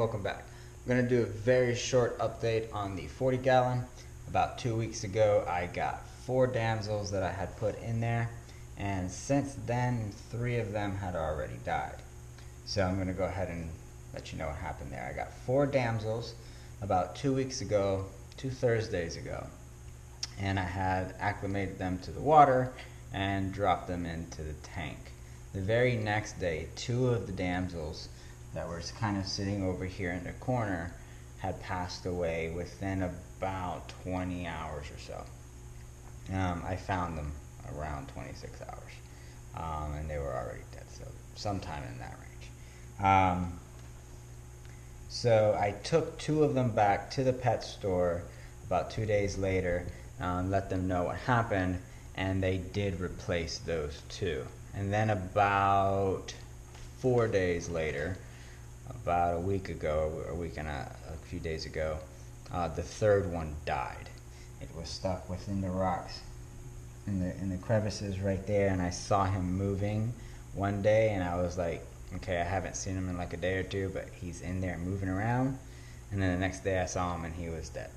welcome back. I'm going to do a very short update on the 40 gallon. About 2 weeks ago I got 4 damsels that I had put in there, and since then 3 of them had already died. So I'm going to go ahead and let you know what happened there. I got 4 damsels about 2 weeks ago, 2 Thursdays ago, and I had acclimated them to the water and dropped them into the tank. The very next day, 2 of the damsels that were kind of sitting over here in the corner had passed away within about 20 hours or so. I found them around 26 hours, and they were already dead, so sometime in that range. So I took 2 of them back to the pet store about 2 days later, let them know what happened, and they did replace those 2. And then about 4 days later, about a week ago, a week and a few days ago, the 3rd one died. It was stuck within the rocks in the crevices right there, and I saw him moving one day, and I was like, okay, I haven't seen him in like a day or 2, but he's in there moving around. And then the next day I saw him and he was dead.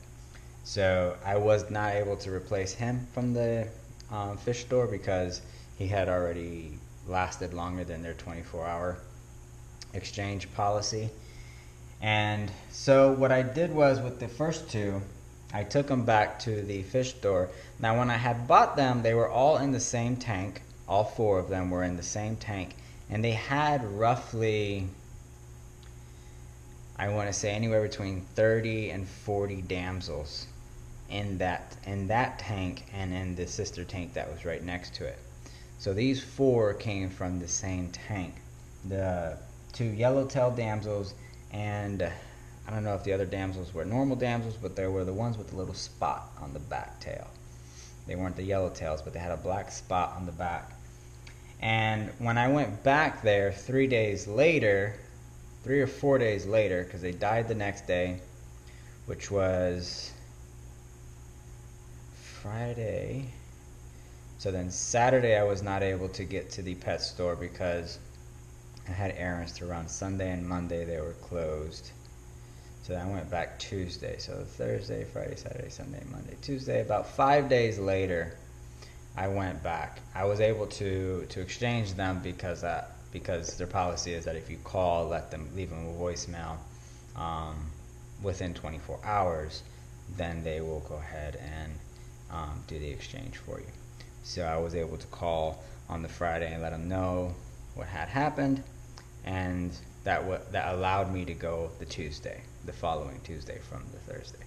So I was not able to replace him from the fish store because he had already lasted longer than their 24-hour exchange policy. And so what I did was, with the first 2, I took them back to the fish store. Now when I had bought them, they were all in the same tank. All 4 of them were in the same tank, and they had roughly, I want to say, anywhere between 30 and 40 damsels in that tank and in the sister tank that was right next to it. So these 4 came from the same tank. The 2 yellowtail damsels, and I don't know if the other damsels were normal damsels, but they were the ones with the little spot on the back tail. They weren't the yellowtails, but they had a black spot on the back. And when I went back there 3 days later, 3 or 4 days later, because they died the next day, which was Friday. So then Saturday I was not able to get to the pet store because I had errands to run. Sunday and Monday they were closed. So then I went back Tuesday. So Thursday, Friday, Saturday, Sunday, Monday, Tuesday. About 5 days later I went back. I was able to exchange them because their policy is that if you call, leave them a voicemail within 24 hours, then they will go ahead and do the exchange for you. So I was able to call on the Friday and let them know what had happened, and that allowed me to go the following Tuesday from the Thursday.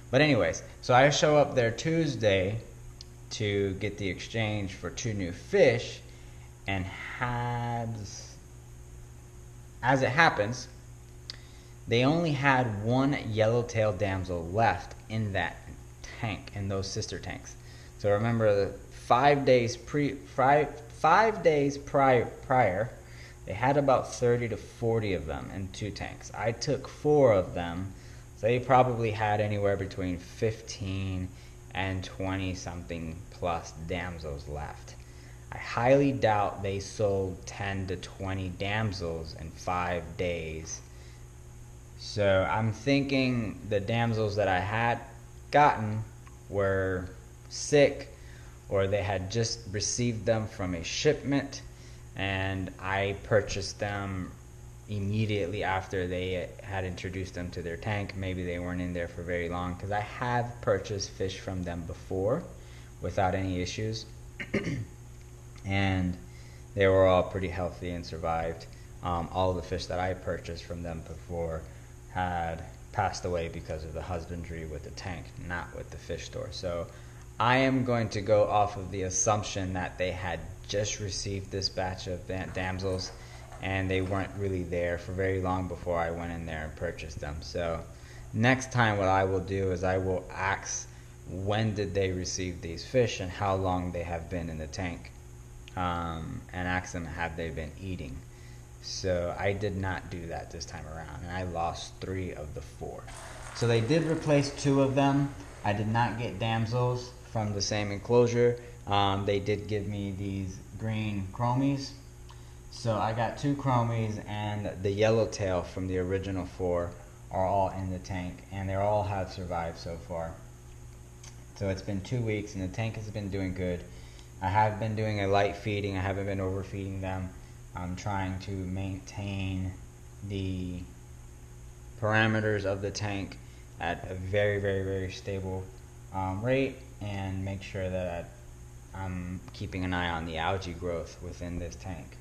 But anyways, so I show up there Tuesday to get the exchange for 2 new fish, and as it happens, they only had 1 yellowtail damsel left in that tank, in those sister tanks. So remember, the 5 days prior, they had about 30 to 40 of them in 2 tanks. I took 4 of them, so they probably had anywhere between 15 and 20 something plus damsels left. I highly doubt they sold 10 to 20 damsels in 5 days. So I'm thinking the damsels that I had gotten were sick, or they had just received them from a shipment, and I purchased them immediately after they had introduced them to their tank. Maybe they weren't in there for very long, because I have purchased fish from them before without any issues and they were all pretty healthy and survived. All the fish that I purchased from them before had passed away because of the husbandry with the tank, not with the fish store. So I am going to go off of the assumption that they had just received this batch of damsels, and they weren't really there for very long before I went in there and purchased them. So next time what I will do is I will ask, when did they receive these fish and how long they have been in the tank, and ask them, have they been eating. So I did not do that this time around, and I lost 3 of the 4. So they did replace 2 of them. I did not get damsels from the same enclosure. They did give me these green chromies. So I got 2 chromies and the yellowtail from the original 4 are all in the tank, and they all have survived so far. So it's been 2 weeks and the tank has been doing good. I have been doing a light feeding. I haven't been overfeeding them. I'm trying to maintain the parameters of the tank at a very, very, very stable rate, and make sure that I'm keeping an eye on the algae growth within this tank.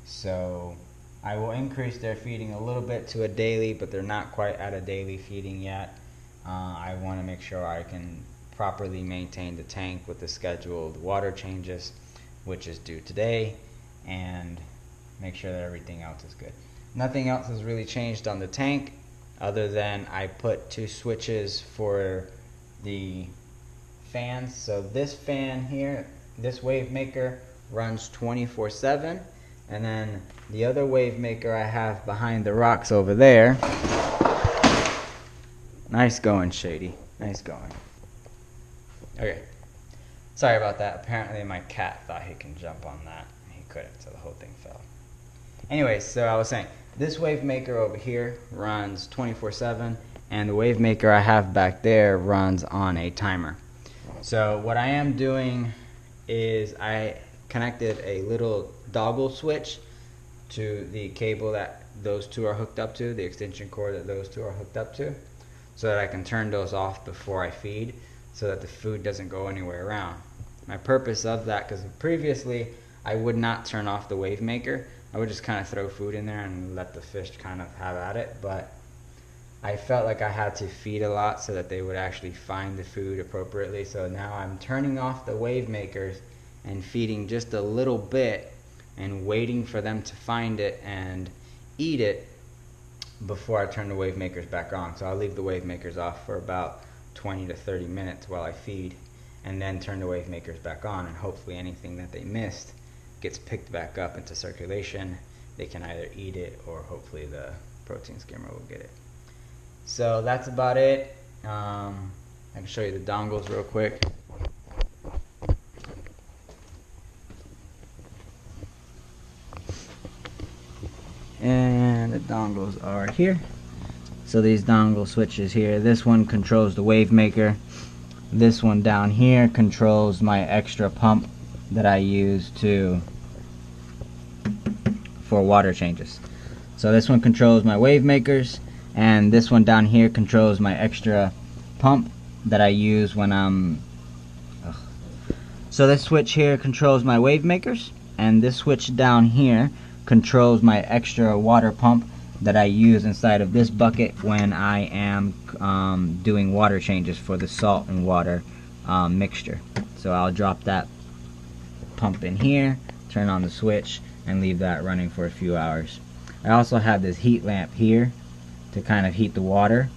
So I will increase their feeding a little bit to a daily, but they're not quite at a daily feeding yet. I want to make sure I can properly maintain the tank with the scheduled water changes, which is due today, and make sure that everything else is good. Nothing else has really changed on the tank other than I put 2 switches for the fans. So this fan here, this wave maker, runs 24/7, and then the other wave maker I have behind the rocks over there. Nice going, Shady. Nice going. Okay, sorry about that. Apparently my cat thought he can jump on that. He couldn't, so the whole thing fell. Anyways, so I was saying, this wave maker over here runs 24/7, and the wave maker I have back there runs on a timer. So what I am doing is I connected a little toggle switch to the cable that those two are hooked up to, the extension cord that those two are hooked up to, so that I can turn those off before I feed, so that the food doesn't go anywhere around. My purpose of that, because previously I would not turn off the wave maker. I would just kind of throw food in there and let the fish kind of have at it, but I felt like I had to feed a lot so that they would actually find the food appropriately. So now I'm turning off the wave makers and feeding just a little bit and waiting for them to find it and eat it before I turn the wave makers back on. So I'll leave the wave makers off for about 20 to 30 minutes while I feed, and then turn the wave makers back on, and hopefully anything that they missed gets picked back up into circulation. They can either eat it, or hopefully the protein skimmer will get it. So that's about it. I can show you the dongles real quick. And the dongles are here. So these dongle switches here, this one controls the wave maker. This one down here controls my extra pump that I use for water changes. So this one controls my wave makers, and this one down here controls my extra pump that I use when I'm So this switch here controls my wave makers, and this switch down here controls my extra water pump that I use inside of this bucket when I am doing water changes for the salt and water mixture. So I'll drop that pump in here, turn on the switch, and leave that running for a few hours. I also have this heat lamp here to kind of heat the water,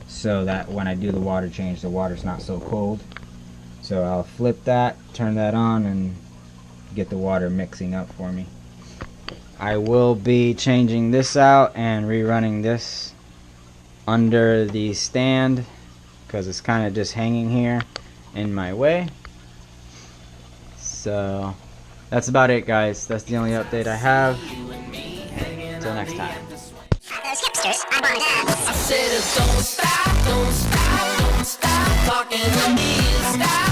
so that when I do the water change, the water's not so cold. So I'll flip that, turn that on, and get the water mixing up for me. I will be changing this out and rerunning this under the stand because it's kind of just hanging here in my way. So that's about it, guys. That's the only update I have. Until next time. Those hipsters, I want to dance. I said, don't stop, don't stop, don't stop talking to me. Stop.